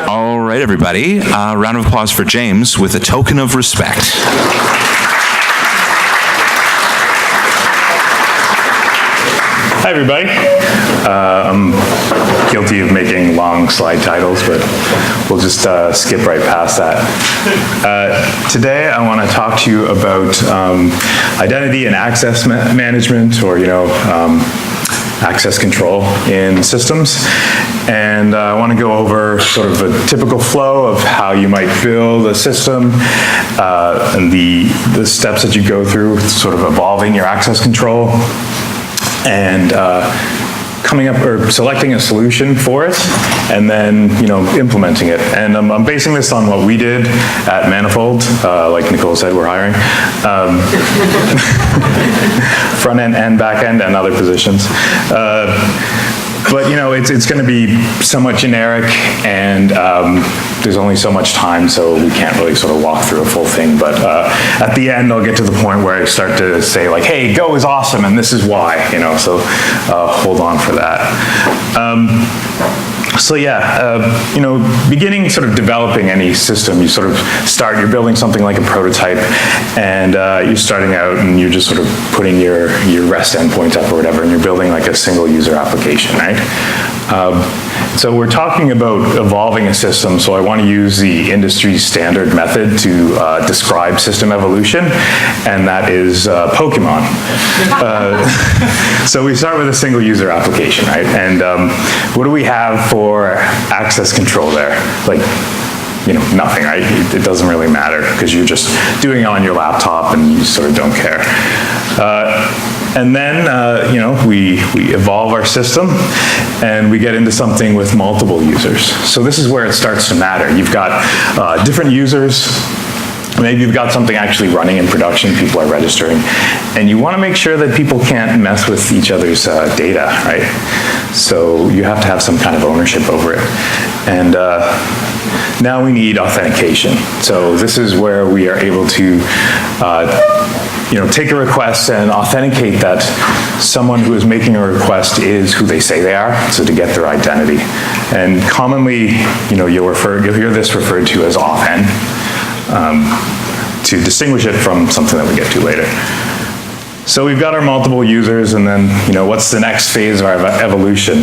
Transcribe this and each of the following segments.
All right, everybody. Round of applause for James with a token of respect. Hi, everybody. I'm guilty of making long slide titles, but we'll just skip right past that. Today, I want to talk to you about identity and access management, or access control in systems. And I want to go over sort of a typical flow of how you might build a system and the steps that you go through, sort of evolving your access control, and coming up or selecting a solution for it, and then implementing it. And I'm basing this on what we did at Manifold. Like Nicole said, we're hiring front end and back end and other positions. But it's going to be somewhat generic, and there's only so much time, so we can't really sort of walk through a full thing. But at the end, I'll get to the point where I start to say like, "Hey, Go is awesome, and this is why." So hold on for that. So yeah, beginning sort of developing any system, you sort of you're building something like a prototype, and you're starting out and you're just sort of putting your REST endpoint up or whatever, and you're building like a single user application, right? So we're talking about evolving a system, so I want to use the industry standard method to describe system evolution, and that is Pokemon. So we start with a single user application, right? And what do we have for access control there? Like, nothing, right? It doesn't really matter because you're just doing it on your laptop and you sort of don't care. And then, we evolve our system and we get into something with multiple users. So this is where it starts to matter. You've got different users. Maybe you've got something actually running in production, people are registering, and you want to make sure that people can't mess with each other's data, right? So you have to have some kind of ownership over it. And now we need authentication. So this is where we are able to take a request and authenticate that someone who is making a request is who they say they are, so to get their identity. And commonly, you'll hear this referred to as auth-n, to distinguish it from something that we get to later. So we've got our multiple users, and then, what's the next phase of our evolution?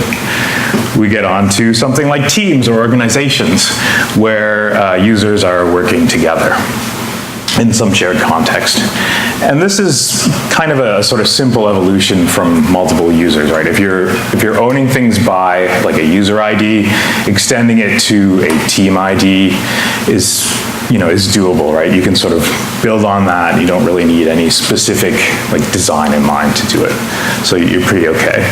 We get on to something like teams or organizations, where users are working together in some shared context. And this is kind of a sort of simple evolution from multiple users, right? If you're owning things by like a user ID, extending it to a team ID is doable, right? You can sort of build on that. You don't really need any specific like design in mind to do it. So you're pretty okay.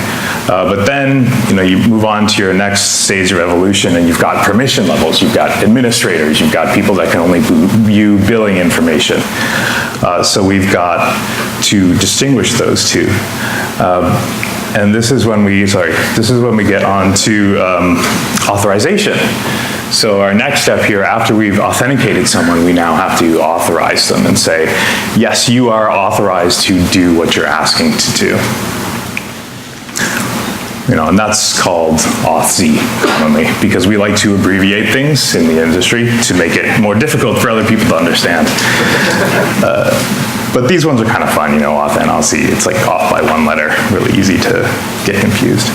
But then, you move on to your next stage of evolution, and you've got permission levels, you've got administrators, you've got people that can only view billing information. So we've got to distinguish those two. And this is when we get on to authorization. So our next step here, after we've authenticated someone, we now have to authorize them and say, yes, you are authorized to do what you're asking to do. And that's called auth-z commonly, because we like to abbreviate things in the industry to make it more difficult for other people to understand. But these ones are kind of fun, auth-n, auth-z. It's like off by one letter, really easy to get confused.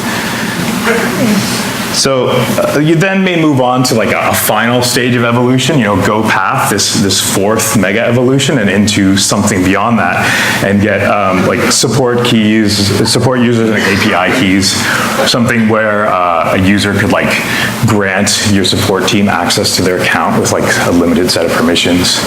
So you then may move on to like a final stage of evolution, go past this fourth mega evolution and into something beyond that, and get like support keys, support users and API keys, something where a user could like grant your support team access to their account with like a limited set of permissions.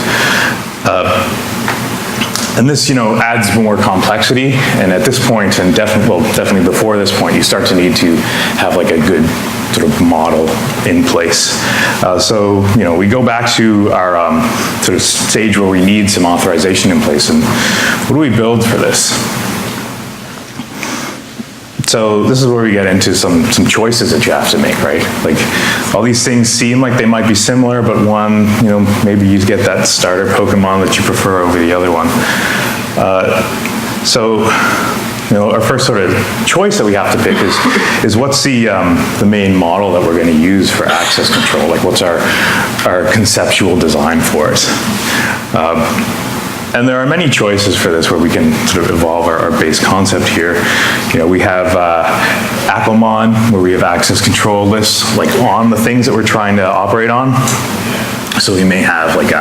And this, adds more complexity. And at this point, and definitely before this point, you start to need to have like a good sort of model in place. So, we go back to our sort of stage where we need some authorization in place. And what do we build for this? So this is where we get into some choices that you have to make, right? Like all these things seem like they might be similar, but one, maybe you get that starter Pokemon that you prefer over the other one. So our first sort of choice that we have to pick is what's the main model that we're going to use for access control? Like, what's our conceptual design for it? And there are many choices for this where we can sort of evolve our base concept here. We have Ackelmann, where we have access control lists, like on the things that we're trying to operate on. So we may have like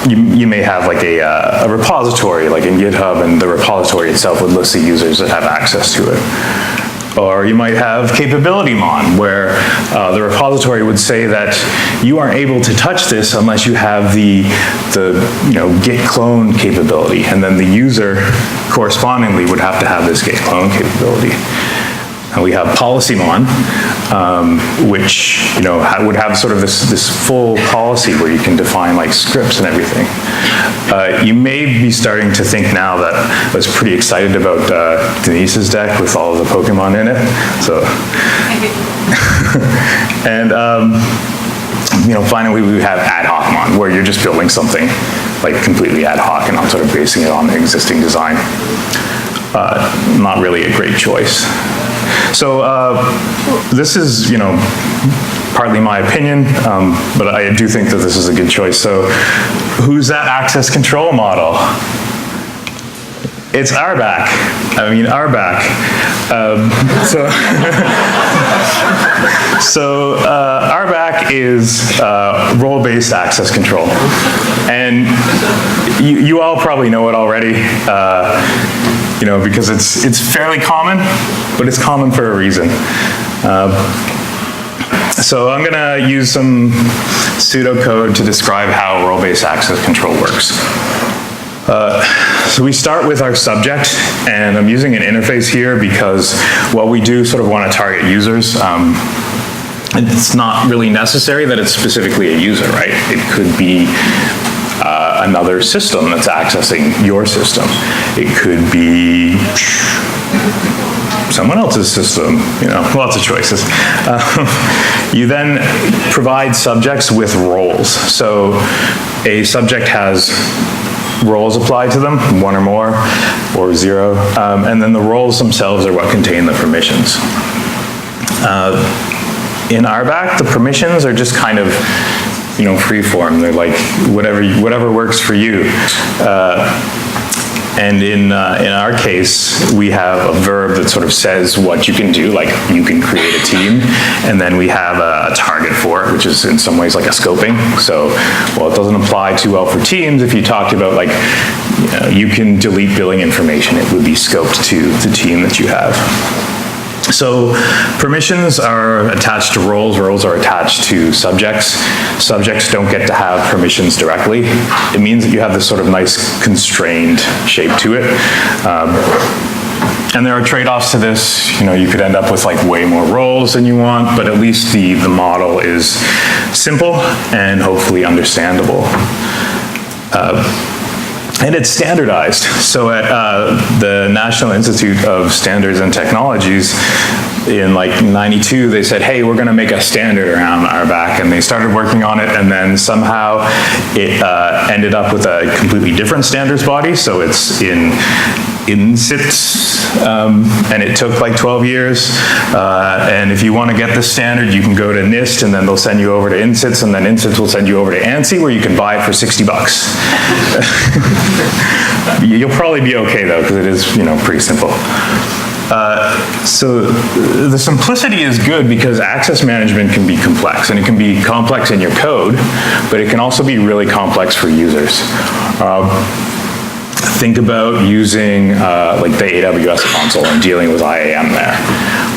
you may have like a repository, like in GitHub, and the repository itself would list the users that have access to it. Or you might have capability-mon, where the repository would say that you aren't able to touch this unless you have the git clone capability, and then the user correspondingly would have to have this git clone capability. And we have PolicyMon, which would have sort of this full policy where you can define like scripts and everything. You may be starting to think now that I was pretty excited about Denise's deck with all of the Pokemon in it. So, and finally we have ad hocmon, where you're just building something like completely ad hoc and not sort of basing it on the existing design. Not really a great choice. So this is, partly my opinion, but I do think that this is a good choice. So who's that access control model? It's RBAC. RBAC. So RBAC is role-based access control. And you all probably know it already. Because it's fairly common, but it's common for a reason. So I'm gonna use some pseudocode to describe how role-based access control works. So we start with our subject, and I'm using an interface here because while we do sort of want to target users, it's not really necessary that it's specifically a user, right? It could be another system that's accessing your system. It could be someone else's system, lots of choices. You then provide subjects with roles. So a subject has roles applied to them, one or more, or zero, and then the roles themselves are what contain the permissions. In RBAC, the permissions are just kind of free form. They're like whatever works for you. And in our case, we have a verb that sort of says what you can do, like you can create a team, and then we have a target for it, which is in some ways like a scoping. So, it doesn't apply too well for teams. If you talked about like, you can delete billing information, it would be scoped to the team that you have. So permissions are attached to roles, roles are attached to subjects. Subjects don't get to have permissions directly. It means that you have this sort of nice constrained shape to it. And there are trade-offs to this. You could end up with like way more roles than you want, but at least the model is simple and hopefully understandable. And it's standardized. So at the National Institute of Standards and Technologies, in like '92, they said, hey, we're gonna make a standard around RBAC, and they started working on it, and then somehow it ended up with a completely different standards body, so it's in INSITS, and it took like 12 years, and if you want to get the standard, you can go to NIST, and then they'll send you over to INSITS, and then INSITS will send you over to ANSI, where you can buy it for $60. You'll probably be okay though, because it is, pretty simple. So the simplicity is good because access management can be complex, and it can be complex in your code, but it can also be really complex for users. Think about using like the AWS console and dealing with IAM there,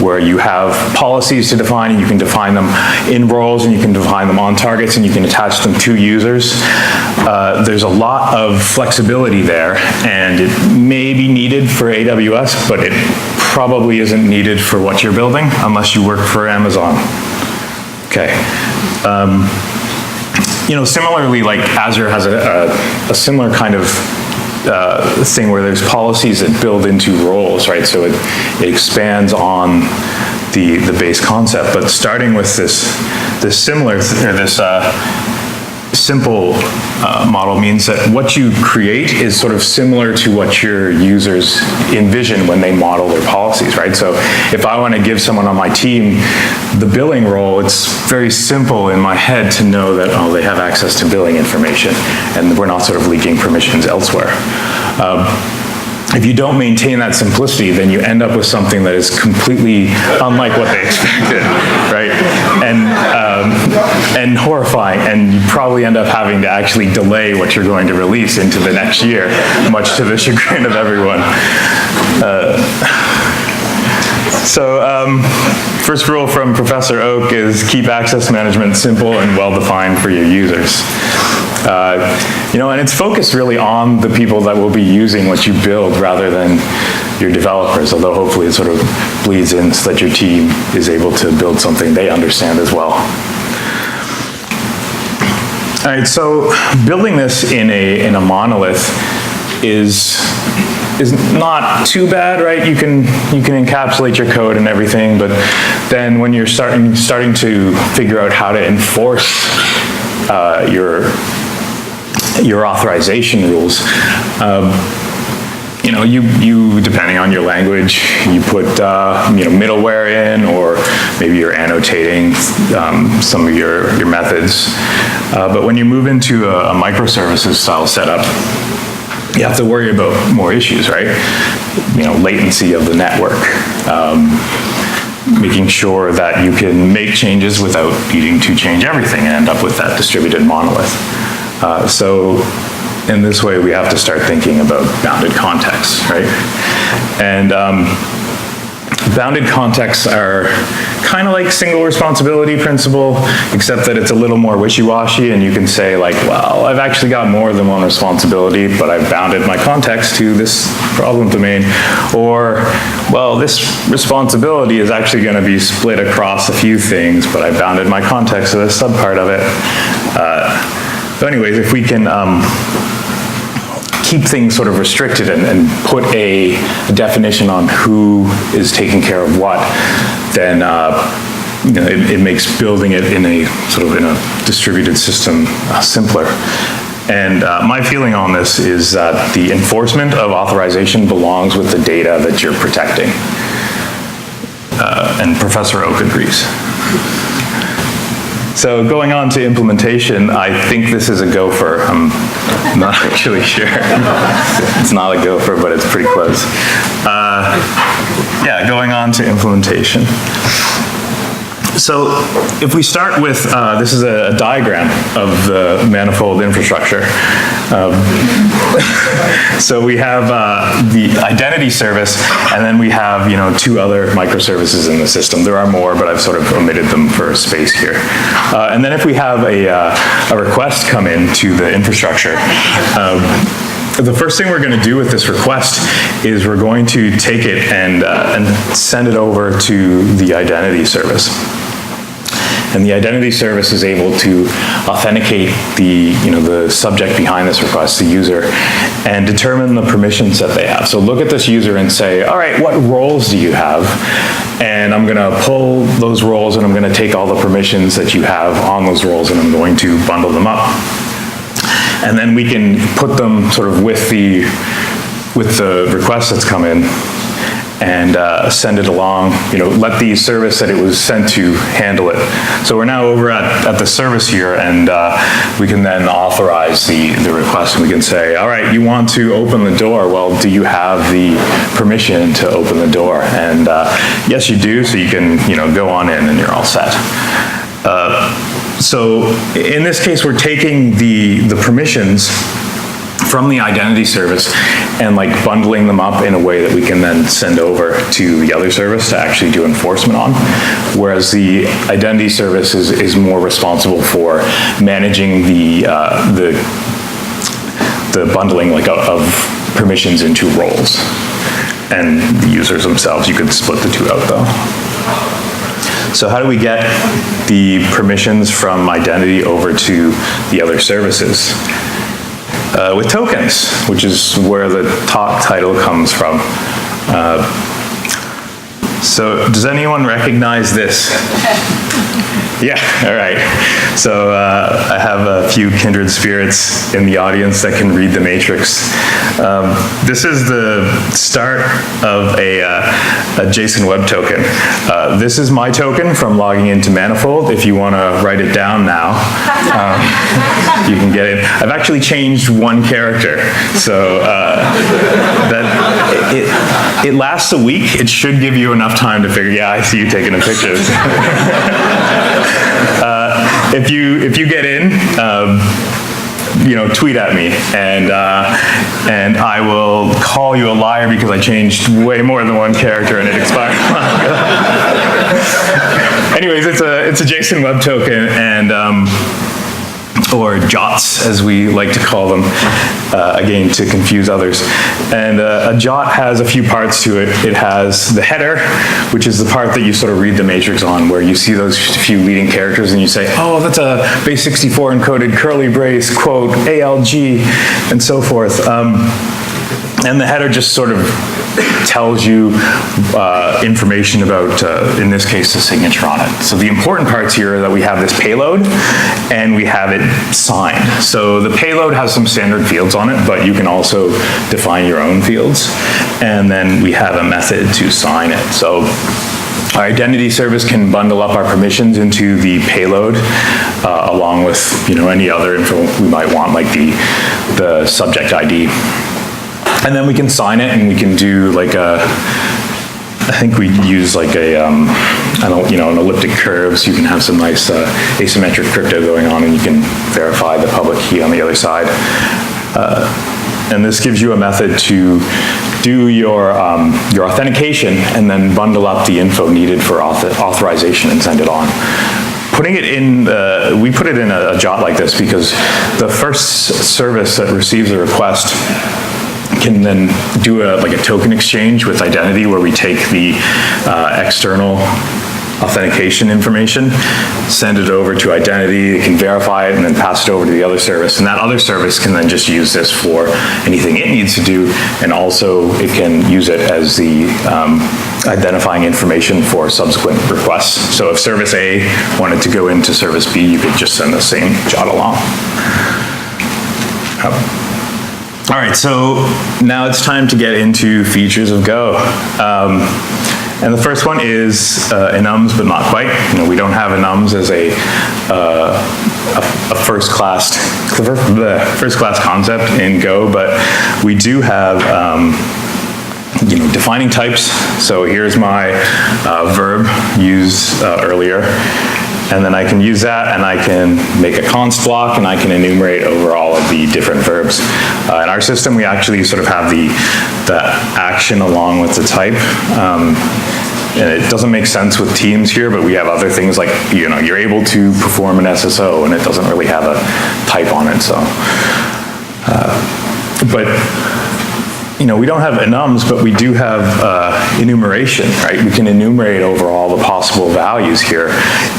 where you have policies to define, and you can define them in roles, and you can define them on targets, and you can attach them to users. There's a lot of flexibility there, and it may be needed for AWS, but it probably isn't needed for what you're building unless you work for Amazon. Okay. Similarly, like Azure has a similar kind of thing where there's policies that build into roles, right? So it expands on the base concept, but starting with this simple model means that what you create is sort of similar to what your users envision when they model their policies, right? So if I want to give someone on my team the billing role, it's very simple in my head to know that, oh, they have access to billing information, and we're not sort of leaking permissions elsewhere. If you don't maintain that simplicity, then you end up with something that is completely unlike what they expected, right? And horrifying, and you probably end up having to actually delay what you're going to release into the next year, much to the chagrin of everyone. First rule from Professor Oak is keep access management simple and well-defined for your users. And it's focused really on the people that will be using what you build rather than your developers, although hopefully it sort of bleeds in so that your team is able to build something they understand as well. All right, so building this in a monolith is not too bad, right? You can encapsulate your code and everything, but then when you're starting to figure out how to enforce your authorization rules, you depending on your language, you put middleware in, or maybe you're annotating some of your methods. But when you move into a microservices style setup, you have to worry about more issues, right? Latency of the network, making sure that you can make changes without needing to change everything and end up with that distributed monolith. So in this way, we have to start thinking about bounded contexts, right? And bounded contexts are kind of like single responsibility principle, except that it's a little more wishy-washy, and you can say like, well, I've actually got more than one responsibility, but I've bounded my context to this problem domain. Or, well, this responsibility is actually going to be split across a few things, but I've bounded my context to this subpart of it. So anyways, if we can keep things sort of restricted and put a definition on who is taking care of what, then it makes building it in a distributed system simpler. And my feeling on this is that the enforcement of authorization belongs with the data that you're protecting. And Professor Oak agrees. So going on to implementation, I think this is a gopher. I'm not actually sure. It's not a gopher, but it's pretty close. Yeah, going on to implementation. So if we start with, this is a diagram of the manifold infrastructure. So we have the identity service, and then we have two other microservices in the system. There are more, but I've sort of omitted them for space here. And then if we have a request come in to the infrastructure, the first thing we're going to do with this request is we're going to take it and send it over to the identity service. And the identity service is able to authenticate the subject behind this request, the user, and determine the permissions that they have. So look at this user and say, all right, what roles do you have? And I'm going to pull those roles, and I'm going to take all the permissions that you have on those roles, and I'm going to bundle them up. And then we can put them sort of with the request that's come in, and send it along, let the service that it was sent to handle it. So we're now over at the service here, and we can then authorize the request, and we can say, all right, you want to open the door. Well, do you have the permission to open the door? And yes, you do, so you can go on in and you're all set. So in this case, we're taking the permissions from the identity service and bundling them up in a way that we can then send over to the other service to actually do enforcement on. Whereas the identity service is more responsible for managing the bundling of permissions into roles. And the users themselves, you could split the two out though. So how do we get the permissions from identity over to the other services? With tokens, which is where the talk title comes from. So does anyone recognize this? Yeah, all right. So I have a few kindred spirits in the audience that can read the matrix. This is the start of a JSON web token. This is my token from logging into Manifold. If you want to write it down now, you can get it. I've actually changed one character, so that it lasts a week. It should give you enough time to figure. Yeah, I see you taking a picture. If you get in, tweet at me, and I will call you a liar because I changed way more than one character and it expired. Anyways, it's a JSON web token, and or JOTs, as we like to call them, again, to confuse others. And a JOT has a few parts to it. It has the header, which is the part that you sort of read the matrix on, where you see those few leading characters and you say, oh, that's a base 64 encoded curly brace, quote, ALG, and so forth. And the header just sort of tells you information about, in this case, the signature on it. So the important parts here are that we have this payload and we have it signed. So the payload has some standard fields on it, but you can also define your own fields. And then we have a method to sign it. So our identity service can bundle up our permissions into the payload along with any other info we might want, like the subject ID. And then we can sign it, and we can do like I think we use like an elliptic curve, so you can have some nice asymmetric crypto going on, and you can verify the public key on the other side. And this gives you a method to do your authentication, and then bundle up the info needed for authorization and send it on. Putting it in, we put it in a JOT like this because the first service that receives a request can then do a token exchange with identity, where we take the external authentication information, send it over to identity, it can verify it, and then pass it over to the other service. And that other service can then just use this for anything it needs to do, and also it can use it as the identifying information for subsequent requests. So if service A wanted to go into service B, you could just send the same JOT along. All right, so now it's time to get into features of Go. And the first one is enums, but not quite. We don't have enums as a first-class concept in Go, but we do have defining types. So here's my verb used earlier. And then I can use that, and I can make a const block, and I can enumerate over all of the different verbs. In our system, we actually sort of have the action along with the type. And it doesn't make sense with teams here, but we have other things like, you're able to perform an SSO, and it doesn't really have a type on it, so. We don't have enums, but we do have enumeration, right? We can enumerate over all the possible values here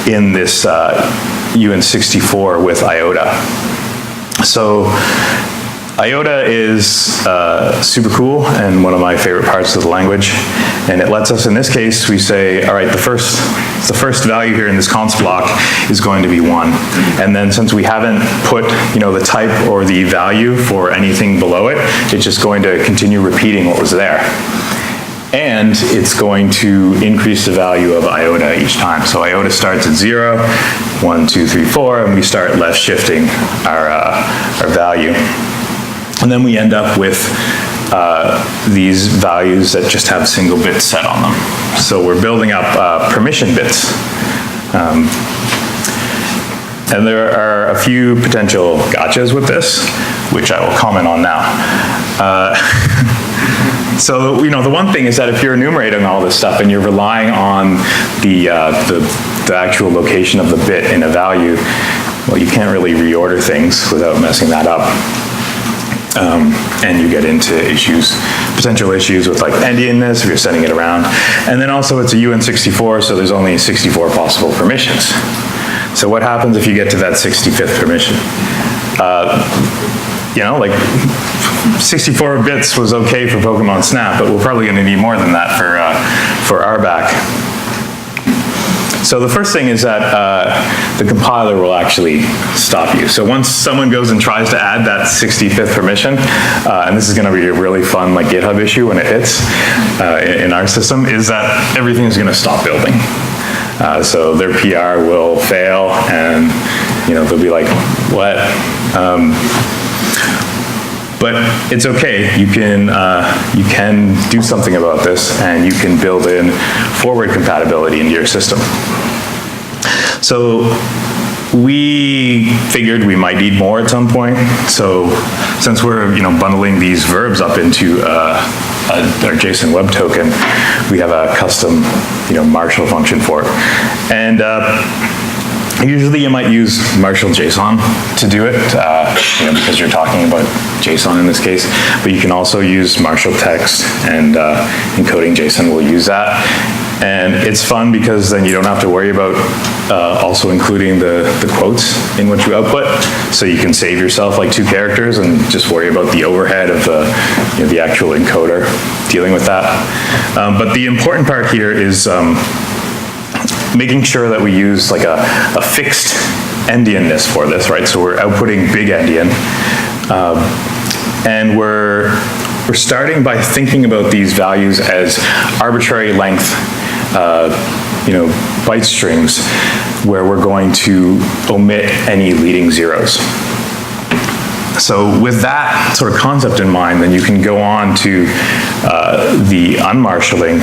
in this UN64 with IOTA. So IOTA is super cool and one of my favorite parts of the language. And it lets us, in this case, we say, all right, the first value here in this const block is going to be 1. And then since we haven't put, the type or the value for anything below it, it's just going to continue repeating what was there. And it's going to increase the value of IOTA each time. So IOTA starts at 0, 1, 2, 3, 4, and we start left shifting our value. And then we end up with these values that just have single bits set on them. So we're building up permission bits. And there are a few potential gotchas with this, which I will comment on now. So, the one thing is that if you're enumerating all this stuff and you're relying on the actual location of the bit in a value, well, you can't really reorder things without messing that up. And you get into potential issues with like endianness if you're sending it around. And then also it's a UN64, so there's only 64 possible permissions. So what happens if you get to that 65th permission? 64 bits was okay for Pokemon Snap, but we're probably going to need more than that for RBAC. So the first thing is that the compiler will actually stop you. So once someone goes and tries to add that 65th permission, and this is going to be a really fun like GitHub issue when it hits in our system, is that everything is going to stop building. So their PR will fail, and they'll be like, what? But it's okay. You can do something about this, and you can build in forward compatibility into your system. So we figured we might need more at some point. So since we're bundling these verbs up into our JSON web token, we have a custom Marshall function for it. And usually you might use Marshall JSON to do it, because you're talking about JSON in this case, but you can also use Marshall text, and encoding JSON will use that. And it's fun because then you don't have to worry about also including the quotes in what you output. So you can save yourself like 2 characters and just worry about the overhead of the actual encoder dealing with that. But the important part here is making sure that we use like a fixed endianness for this, right? So we're outputting big endian, and we're starting by thinking about these values as arbitrary length, byte strings, where we're going to omit any leading zeros. So with that sort of concept in mind, then you can go on to the unmarshalling.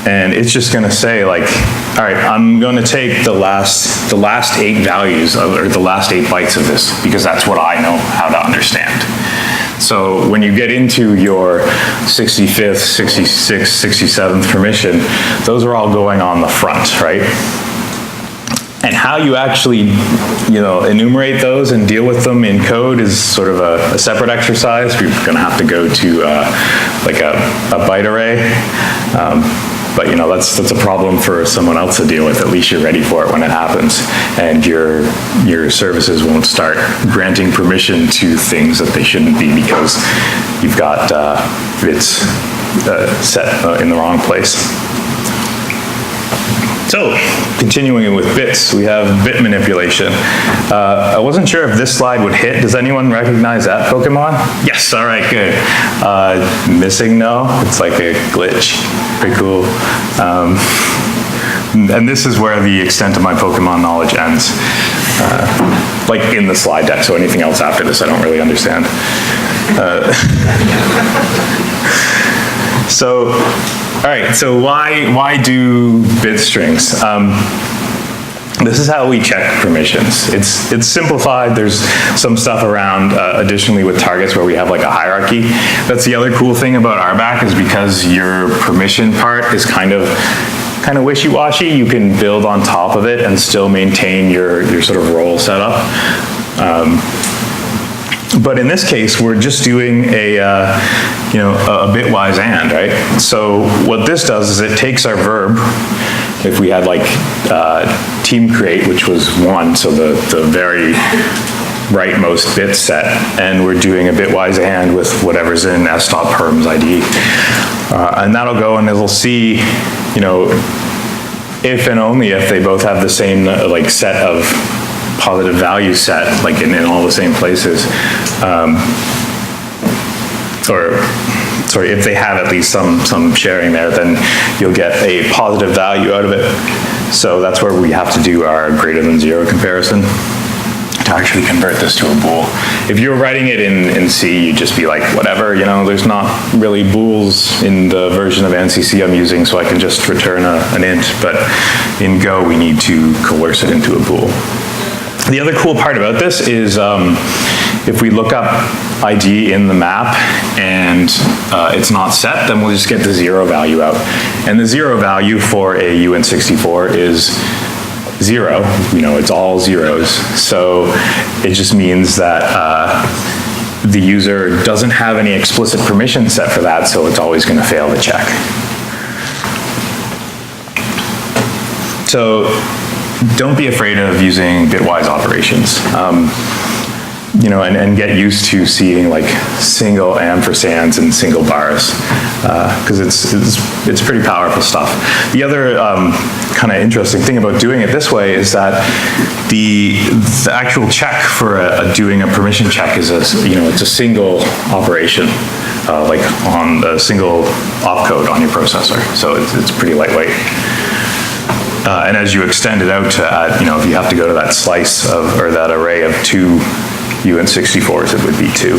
And it's just going to say like, all right, I'm going to take the last 8 values or the last 8 bytes of this, because that's what I know how to understand. So when you get into your 65th, 66th, 67th permission, those are all going on the front, right? And how you actually, enumerate those and deal with them in code is sort of a separate exercise. We're going to have to go to like a byte array. But that's a problem for someone else to deal with. At least you're ready for it when it happens, and your services won't start granting permission to things that they shouldn't be because you've got bits set in the wrong place. So, continuing with bits, we have bit manipulation. I wasn't sure if this slide would hit. Does anyone recognize that Pokemon? Yes, all right, good. Missing no, it's like a glitch. Pretty cool. And this is where the extent of my Pokemon knowledge ends. Like in the slide deck, so anything else after this I don't really understand. So, all right, so why do bit strings? This is how we check permissions. It's simplified. There's some stuff around additionally with targets where we have like a hierarchy. That's the other cool thing about RBAC, is because your permission part is kind of wishy-washy, you can build on top of it and still maintain your sort of role setup. But in this case, we're just doing a bitwise and, right? So what this does is it takes our verb, if we had like team create, which was 1, so the very rightmost bit set, and we're doing a bitwise and with whatever's in stop perms ID. And that'll go and it'll see, if and only if they both have the same like set of positive value set, like in all the same places, or sorry, if they have at least some sharing there, then you'll get a positive value out of it. So that's where we have to do our greater than 0 comparison to actually convert this to a bool. If you're writing it in C, you'd just be like, whatever, there's not really bools in the version of NCC I'm using, so I can just return an int. But in Go, we need to coerce it into a bool. The other cool part about this is if we look up ID in the map and it's not set, then we'll just get the 0 value out. And the 0 value for a uint64 is 0. It's all zeros. So it just means that the user doesn't have any explicit permission set for that, so it's always going to fail the check. So don't be afraid of using bitwise operations. and get used to seeing like single ampersands and single bars, because it's pretty powerful stuff. The other kind of interesting thing about doing it this way is that the actual check for doing a permission check is it's a single operation, like on a single opcode on your processor, so it's pretty lightweight. And as you extend it out to add, if you have to go to that slice or that array of 2 uint64s, it would be 2.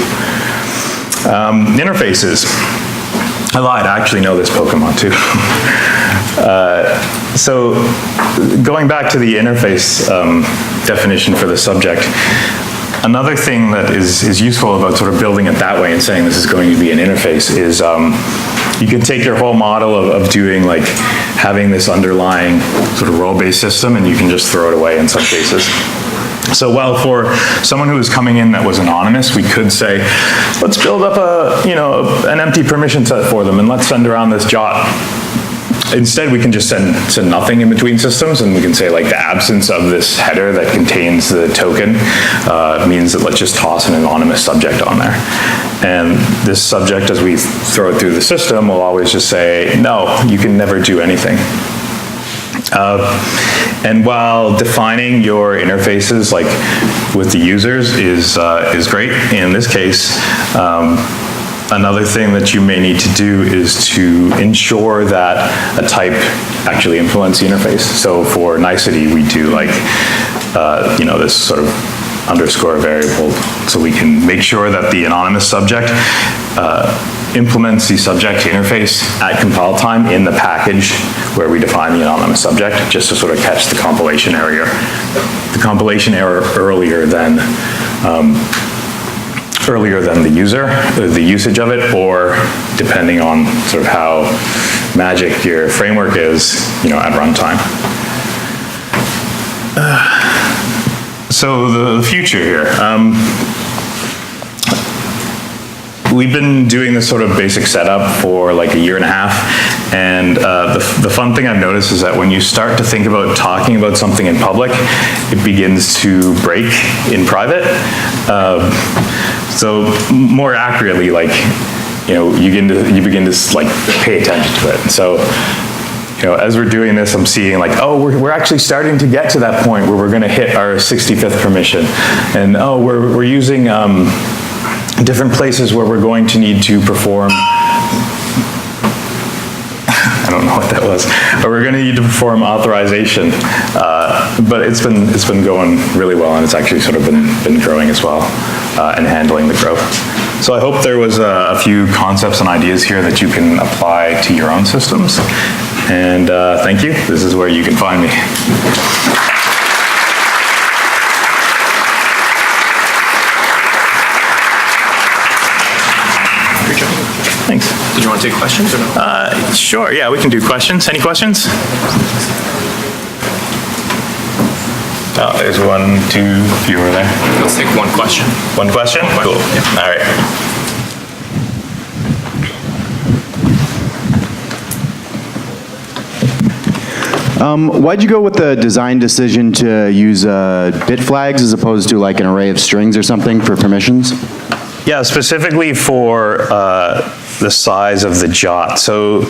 Interfaces. I lied, I actually know this Pokemon too. So going back to the interface definition for the subject, another thing that is useful about sort of building it that way and saying this is going to be an interface is you can take your whole model of doing like having this underlying sort of role-based system, and you can just throw it away in some cases. So while for someone who was coming in that was anonymous, we could say, let's build up an empty permission set for them and let's send around this jot. Instead, we can just send nothing in between systems, and we can say like the absence of this header that contains the token means that let's just toss an anonymous subject on there. And this subject, as we throw it through the system, will always just say, no, you can never do anything. And while defining your interfaces like with the users is great, in this case, another thing that you may need to do is to ensure that a type actually implements the interface. So for nicety, we do like, this sort of underscore variable, so we can make sure that the anonymous subject implements the subject interface at compile time in the package where we define the anonymous subject, just to sort of catch the compilation error. The compilation error earlier than the user, the usage of it, or depending on sort of how magic your framework is, at runtime. So the future here. We've been doing this sort of basic setup for like 1.5 years, and the fun thing I've noticed is that when you start to think about talking about something in public, it begins to break in private. So more accurately, like, you begin to like pay attention to it. So, as we're doing this, I'm seeing like, oh, we're actually starting to get to that point where we're going to hit our 65th permission, and oh, we're using different places where we're going to need to perform. I don't know what that was. But we're going to need to perform authorization, but it's been going really well, and it's actually sort of been growing as well, and handling the growth. So I hope there was a few concepts and ideas here that you can apply to your own systems. And thank you. This is where you can find me. Thanks. Did you want to take questions or no? Sure, yeah, we can do questions. Any questions? Oh, there's 1, 2, few over there. Let's take one question. One question? Cool. Yeah. All right. Why'd you go with the design decision to use bit flags as opposed to like an array of strings or something for permissions? Yeah, specifically for the size of the jot. So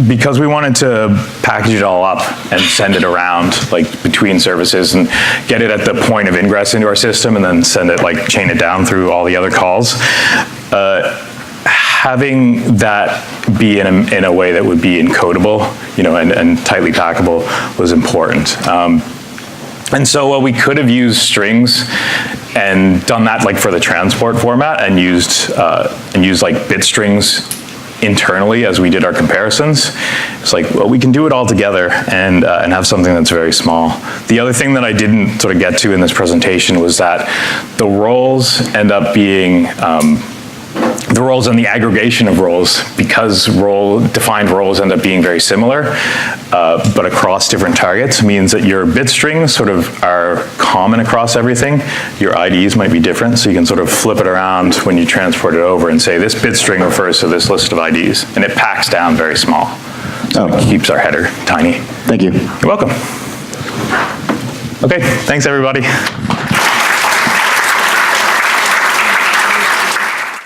because we wanted to package it all up and send it around like between services and get it at the point of ingress into our system and then send it, like chain it down through all the other calls, having that be in a way that would be encodable, and tightly packable was important. And so while we could have used strings and done that like for the transport format and used like bit strings internally as we did our comparisons, it's like, well, we can do it all together and have something that's very small. The other thing that I didn't sort of get to in this presentation was that the roles end up being the roles and the aggregation of roles, because defined roles end up being very similar, but across different targets, means that your bit strings sort of are common across everything. Your IDs might be different, so you can sort of flip it around when you transport it over and say this bit string refers to this list of IDs, and it packs down very small. So it keeps our header tiny. Thank you. You're welcome. Okay, thanks everybody.